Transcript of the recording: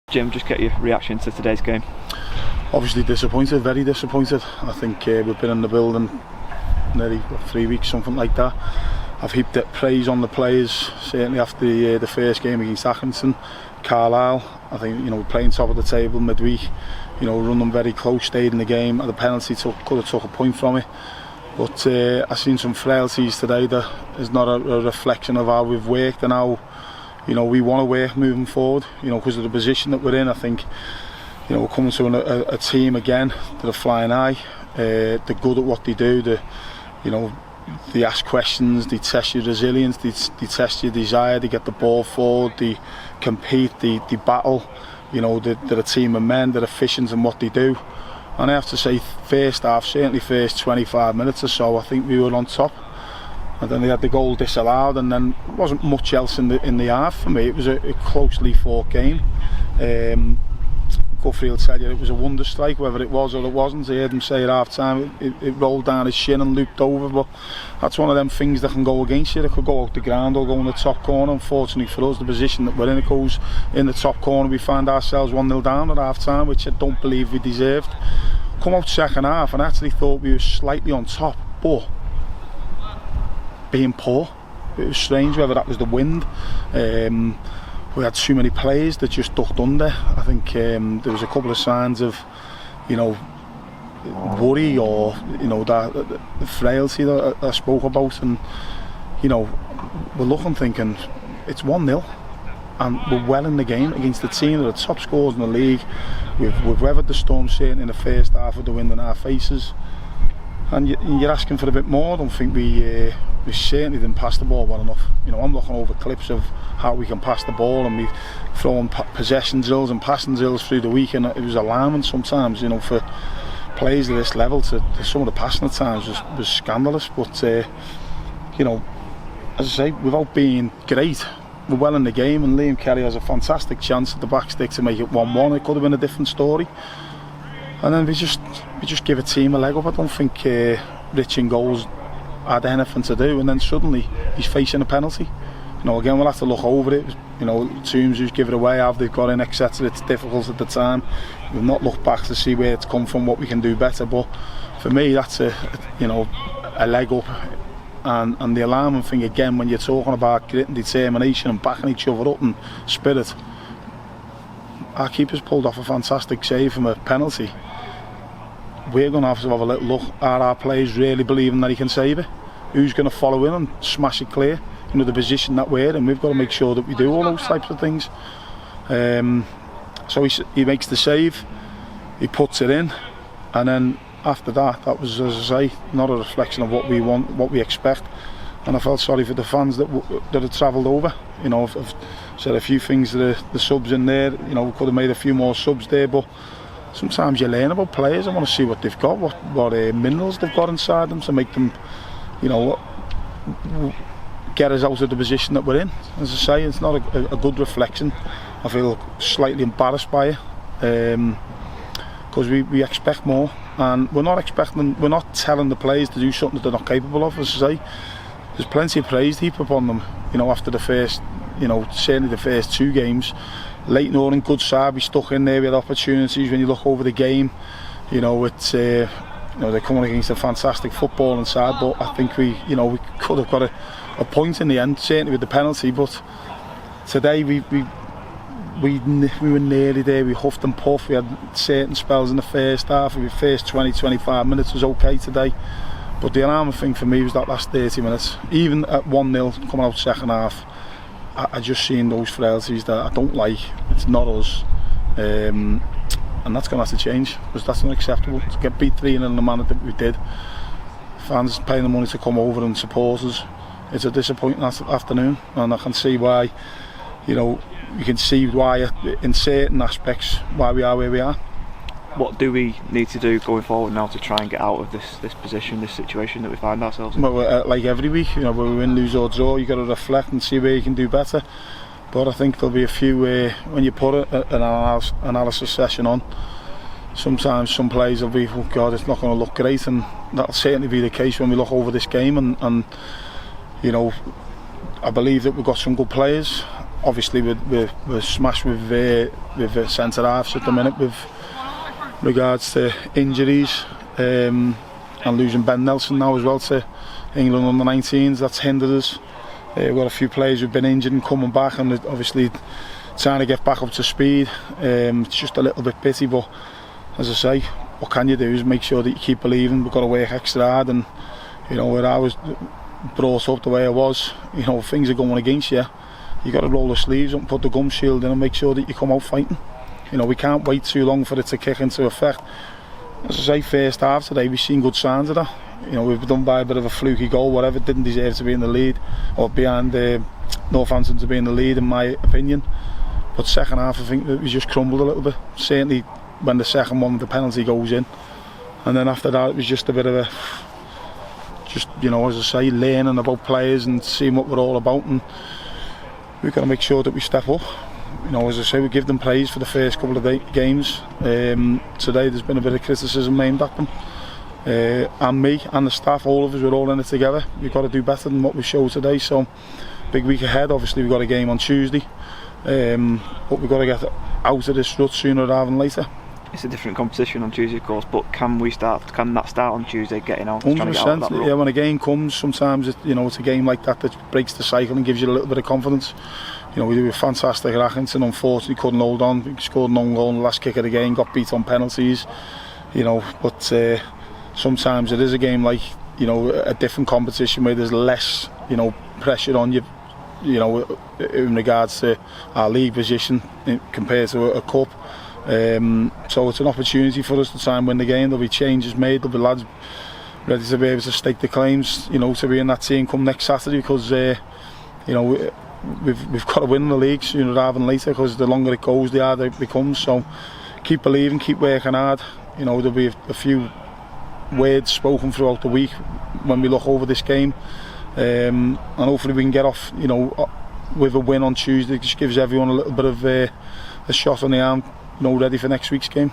Jim, just get your reaction to today's game. Obviously disappointed, very disappointed. I think we've been in the building nearly 3 weeks, something like that. I've heaped praise on the players, certainly after the first game against Accrington, Carlisle. I think playing top of the table midweek, run them very close, stayed in the game. The penalty could have took a point from it. But I've seen some frailties today that is not a reflection of how we've worked and how we want to work moving forward. Because of the position that we're in, I think we're coming to a team again that are flying high. They're good at what they do. They ask questions, they test your resilience, they test your desire, they get the ball forward, they compete, they battle. They're a team of men, they're efficient in what they do. And I have to say, first half, certainly first 25 minutes or so, I think we were on top. And then they had the goal disallowed, and then there wasn't much else in the half for me. It was a closely fought game. Guthrie will tell you it was a wonder strike, whether it was or it wasn't. I heard him say at half time it rolled down his shin and looped over, but that's one of them things that can go against you. It could go out the ground or go in the top corner. Unfortunately for us, the position that we're in, it goes in the top corner. We find ourselves 1-0 down at half time, which I don't believe we deserved. Come out second half and actually thought we were slightly on top, but being poor. It was strange whether that was the wind. We had too many players that just ducked under. I think there was a couple of signs of worry or that the frailty that I spoke about, and we're looking thinking it's 1-0 and we're well in the game against the team that are top scorers in the league. We've weathered the storm certainly in the first half with the wind in our faces, and you're asking for a bit more. I don't think we certainly didn't pass the ball well enough. I'm looking over clips of how we can pass the ball, and we've thrown possession drills and passing drills through the week, and it was alarming sometimes, for players at this level. To some of the passing at times was scandalous. But as I say, without being great, we're well in the game, and Liam Kelly has a fantastic chance at the back stick to make it 1-1. It could have been a different story. And then we just give a team a leg up. I don't think Rich in goals had anything to do, and then suddenly he's facing a penalty. Again, we'll have to look over it. Teams who's give it away, how they've got in, etc. It's difficult at the time. We've not looked back to see where it's come from, what we can do better. But for me, that's a leg up. And the alarming thing again, when you're talking about grit and determination and backing each other up and spirit, our keeper's pulled off a fantastic save from a penalty. We're going to have a little look at our players really believing that he can save it. Who's going to follow in and smash it clear? The position that we're in, we've got to make sure that we do all those types of things. So he makes the save, he puts it in, and then after that was, as I say, not a reflection of what we want, what we expect. And I felt sorry for the fans that had travelled over. I've said a few things to the subs in there. We could have made a few more subs there, but sometimes you learn about players. I want to see what they've got, what minerals they've got inside them to make them, get us out of the position that we're in. As I say, it's not a good reflection. I feel slightly embarrassed by it because we expect more, and we're not telling the players to do something that they're not capable of. As I say, there's plenty of praise to heap upon them. After the first, certainly the first 2 games. Late Northern, good side, we stuck in there with opportunities. When you look over the game, it's they're coming against a fantastic footballing side, but I think we could have got a point in the end, certainly with the penalty. But today we were nearly there. We huffed and puffed. We had certain spells in the first half. The first 20-25 minutes was okay today, but the alarming thing for me was that last 30 minutes. Even at 1-0 coming out second half, I just seen those frailties that I don't like. It's not us, and that's going to have to change, because that's not acceptable. To get beat 3-0 in the manner that we did, fans paying the money to come over and support us, it's a disappointing afternoon, and I can see why. You can see why in certain aspects why we are where we are. What do we need to do going forward now to try and get out of this position, this situation that we find ourselves in? Well, like every week, where we win, lose or draw, you've got to reflect and see where you can do better. But I think there'll be a few where, when you put an analysis session on, sometimes some players will be, oh God, it's not going to look great, and that'll certainly be the case when we look over this game. And I believe that we've got some good players. obviously we're smashed with centre halves at the minute with regards to injuries, and losing Ben Nelson now as well to England under 19s. That's hindered us. We've got a few players who've been injured and coming back, and obviously trying to get back up to speed. It's just a little bit pity, but as I say, what can you do is make sure that you keep believing. We've got to work extra hard, and where I was brought up the way I was, things are going against you. You got to roll the sleeves up and put the gum shield in and make sure that you come out fighting. We can't wait too long for it to kick into effect. As I say, first half today we've seen good signs of that. We've done by a bit of a fluky goal, whatever. Didn't deserve to be in the lead or behind Northampton to be in the lead, in my opinion. But second half, I think we just crumbled a little bit. Certainly when the second one, the penalty goes in, and then after that it was just a bit of a, as I say, learning about players and seeing what we're all about, and we've got to make sure that we step up. As I say, we give them praise for the first couple of games. Today there's been a bit of criticism aimed at them, and me and the staff, all of us, we're all in it together. We've got to do better than what we showed today. So big week ahead. Obviously we've got a game on Tuesday, but we've got to get out of this rut sooner rather than later. It's a different competition on Tuesday, of course, but can that start on Tuesday, getting out? 100%. Yeah, when a game comes, sometimes it's a game like that breaks the cycle and gives you a little bit of confidence. We did a fantastic at Accrington, unfortunately couldn't hold on. We scored an own goal in the last kick of the game, got beat on penalties. But sometimes it is a game like a different competition where there's less pressure on you. In regards to our league position compared to a cup. So it's an opportunity for us to try and win the game. There'll be changes made, there'll be lads ready to be able to stake the claims, to be in that team come next Saturday, because we've got to win the league sooner rather than later, because the longer it goes the harder it becomes. So keep believing, keep working hard. There'll be a few words spoken throughout the week when we look over this game, and hopefully we can get off with a win on Tuesday. It just gives everyone a little bit of a shot on the arm, ready for next week's game.